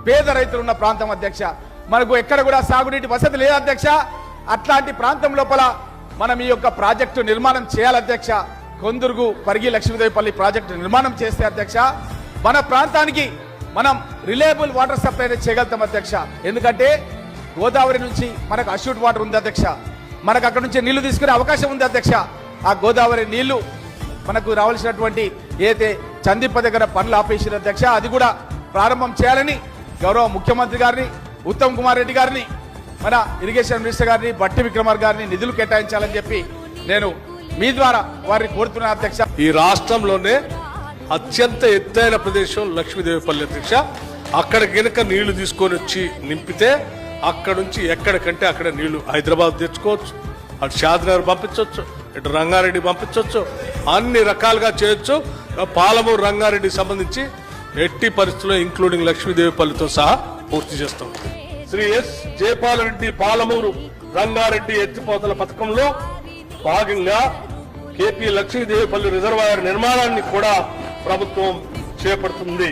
పేద రైతులు ఉన్న ప్రాంతం అధ్యక్ష. మనకు ఎక్కడ కూడా సాగునీటి వసతి లేదు అధ్యక్ష. అట్లాంటి ప్రాంతం లోపల మనం ఈ యొక్క ప్రాజెక్టు నిర్మాణం చేయాలి అధ్యక్ష. కొందుర్గు పరిగి లక్ష్మీదేవిపల్లి ప్రాజెక్టు నిర్మాణం చేస్తే అధ్యక్ష మన ప్రాంతానికి మనం రిలయబుల్ వాటర్ సప్లై చేయగలుగుతాం అధ్యక్ష. ఎందుకంటే గోదావరి నుంచి మనకు అష్యూట్ వాటర్ ఉంది అధ్యక్ష. మనకు అక్కడ నుంచి నీళ్లు తీసుకునే అవకాశం ఉంది అధ్యక్ష. ఆ గోదావరి నీళ్లు మనకు రావాల్సినటువంటి ఏదైతే చందిప్ప దగ్గర పనులు ఆపేసిన అధ్యక్ష అది కూడా ప్రారంభం చేయాలని గౌరవ ముఖ్యమంత్రి గారిని, ఉత్తమ్ కుమార్ రెడ్డి గారిని, మన ఇరిగేషన్ మినిస్టర్ గారిని, బట్టి విక్రమార్ గారిని నిధులు కేటాయించాలని చెప్పి నేను మీ ద్వారా వారిని కోరుతున్నాను అధ్యక్ష. ఈ రాష్ట్రంలోనే అత్యంత ఎత్తైన ప్రదేశం లక్ష్మీదేవిపల్లి అధ్యక్ష. అక్కడ కనుక నీళ్లు తీసుకొని వచ్చి నింపితే అక్కడ నుంచి ఎక్కడికంటే అక్కడ నీళ్లు హైదరాబాద్ తెచ్చుకోవచ్చు, అటు షాద్నగర్ పంపించవచ్చు, ఇటు రంగారెడ్డి పంపించవచ్చు, అన్ని రకాలుగా చేయొచ్చు. పాలమూరు రంగారెడ్డికి సంబంధించి ఎట్టి పరిస్థితుల్లో ఇంక్లూడింగ్ లక్ష్మీదేవిపల్లితో సహా పూర్తి చేస్తాం. శ్రీ ఎస్ జయపాలరెడ్డి పాలమూరు రంగారెడ్డి ఎత్తిపోతల పథకంలో భాగంగా కేపీ లక్ష్మీదేవిపల్లి రిజర్వాయర్ నిర్మాణాన్ని కూడా ప్రభుత్వం చేపడుతుంది.